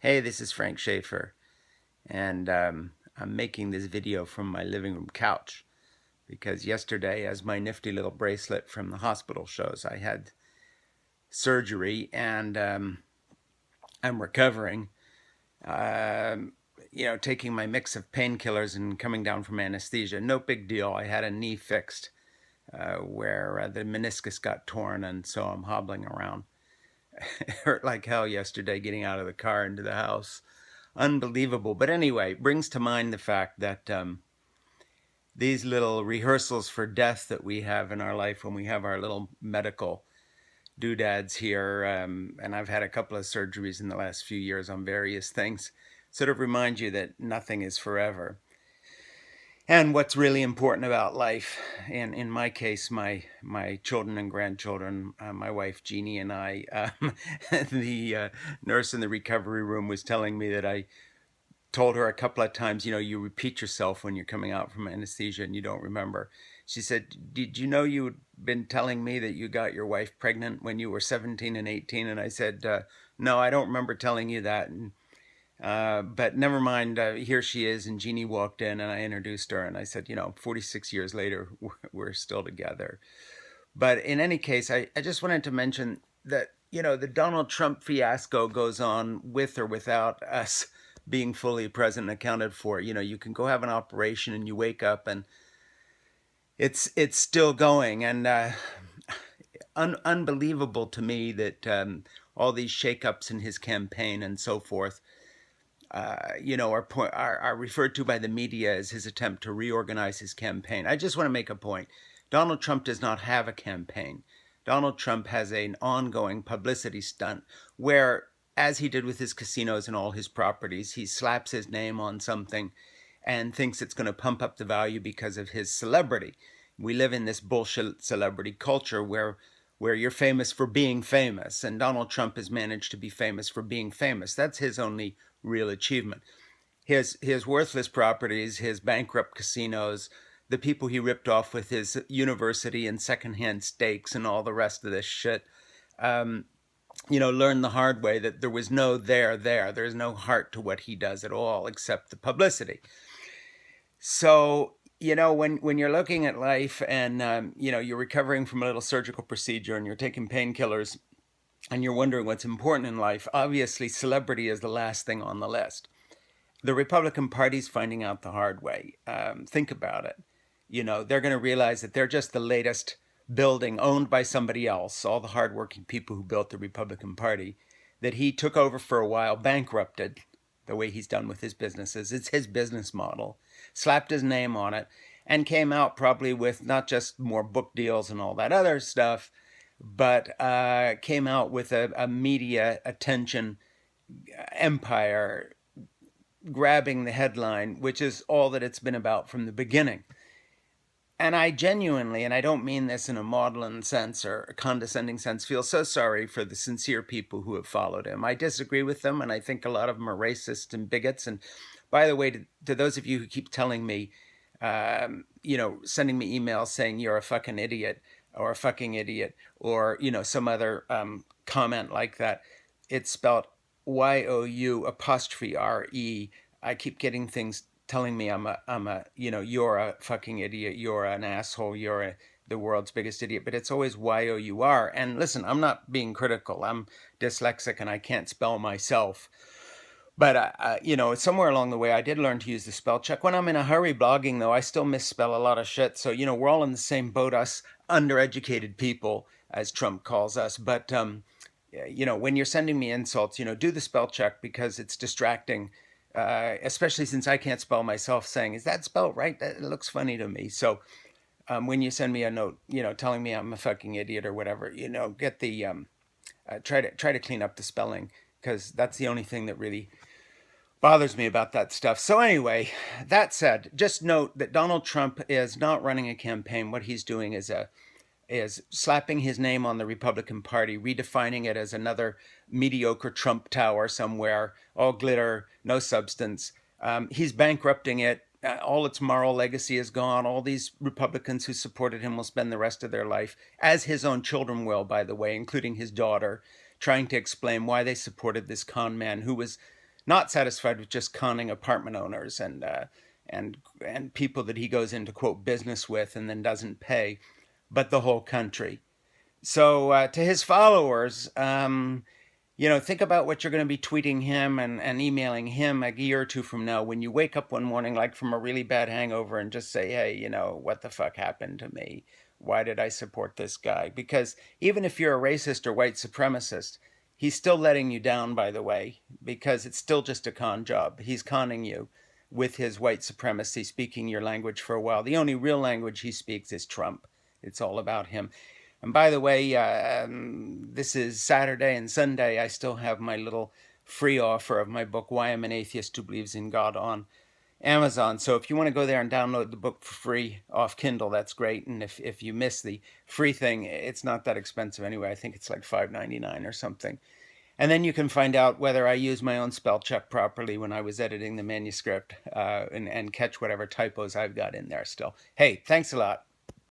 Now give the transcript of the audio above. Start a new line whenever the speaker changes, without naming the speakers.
Hey, this is Frank Schaeffer, and I'm making this video from my living room couch because yesterday, as my nifty little bracelet from the hospital shows, I had surgery and I'm recovering. Um, taking my mix of painkillers and coming down from anesthesia. No big deal. I had a knee fixed where the meniscus got torn, and so I'm hobbling around. It hurt like hell yesterday getting out of the car into the house. Unbelievable. But anyway, brings to mind the fact that these little rehearsals for death that we have in our life when we have our little medical doodads here, and I've had a couple of surgeries in the last few years on various things, sort of remind you that nothing is forever. And what's really important about life, and in my case, my children and grandchildren, my wife Jeannie and I, the nurse in the recovery room was telling me that I told her a couple of times, you repeat yourself when you're coming out from anesthesia and you don't remember. She said, "Did you know you'd been telling me that you got your wife pregnant when you were 17 and 18?" And I said, "No, I don't remember telling you that." But never mind, here she is. And Jeannie walked in and I introduced her and I said, 46 years later, we're still together. But in any case, I just wanted to mention that, the Donald Trump fiasco goes on with or without us being fully present and accounted for. You can go have an operation and you wake up and it's still going. And unbelievable to me that all these shakeups in his campaign and so forth, are referred to by the media as his attempt to reorganize his campaign. I just want to make a point. Donald Trump does not have a campaign. Donald Trump has an ongoing publicity stunt where, as he did with his casinos and all his properties, he slaps his name on something and thinks it's going to pump up the value because of his celebrity. We live in this bullshit celebrity culture where you're famous for being famous, and Donald Trump has managed to be famous for being famous. That's his only real achievement. His worthless properties, his bankrupt casinos, the people he ripped off with his university and secondhand stakes and all the rest of this shit, learned the hard way that there was no there. There's no heart to what he does at all except the publicity. So, when you're looking at life and, you're recovering from a little surgical procedure and you're taking painkillers and you're wondering what's important in life, obviously celebrity is the last thing on the list. The Republican Party's finding out the hard way. Think about it. They're going to realize that they're just the latest building owned by somebody else, all the hardworking people who built the Republican Party, that he took over for a while, bankrupted the way he's done with his businesses. It's his business model, slapped his name on it, and came out probably with not just more book deals and all that other stuff, but came out with a media attention empire grabbing the headline, which is all that it's been about from the beginning. And I genuinely, and I don't mean this in a maudlin sense or a condescending sense, feel so sorry for the sincere people who have followed him. I disagree with them, and I think a lot of them are racist and bigots. And by the way, to those of you who keep telling me, sending me emails saying you're a fucking idiot or a fucking idiot or, some other comment like that, it's spelled YOU apostrophe RE. I keep getting things telling me you're a fucking idiot, you're an asshole, the world's biggest idiot, but it's always YOUR. And listen, I'm not being critical. I'm dyslexic and I can't spell myself. But, somewhere along the way, I did learn to use the spell check. When I'm in a hurry blogging, though, I still misspell a lot of shit. So, we're all in the same boat, us undereducated people, as Trump calls us. But, when you're sending me insults, do the spell check because it's distracting, especially since I can't spell myself saying, is that spelled right? That looks funny to me. So when you send me a note, telling me I'm a fucking idiot or whatever, get the, try to clean up the spelling because that's the only thing that really bothers me about that stuff. So anyway, that said, just note that Donald Trump is not running a campaign. What he's doing is slapping his name on the Republican Party, redefining it as another mediocre Trump Tower somewhere, all glitter, no substance. He's bankrupting it. All its moral legacy is gone. All these Republicans who supported him will spend the rest of their life, as his own children will, by the way, including his daughter, trying to explain why they supported this con man who was not satisfied with just conning apartment owners and people that he goes into quote business with and then doesn't pay, but the whole country. So to his followers, think about what you're going to be tweeting him and emailing him a year or two from now when you wake up one morning, like from a really bad hangover, and just say, hey, what the fuck happened to me? Why did I support this guy? Because even if you're a racist or white supremacist, he's still letting you down, by the way, because it's still just a con job. He's conning you with his white supremacy, speaking your language for a while. The only real language he speaks is Trump. It's all about him. And by the way, this is Saturday and Sunday. I still have my little free offer of my book, Why I'm an Atheist Who Believes in God, on Amazon. So if you want to go there and download the book for free off Kindle, that's great. And if you miss the free thing, it's not that expensive anyway. I think it's like $5.99 or something. And then you can find out whether I use my own spell check properly when I was editing the manuscript and catch whatever typos I've got in there still. Hey, thanks a lot.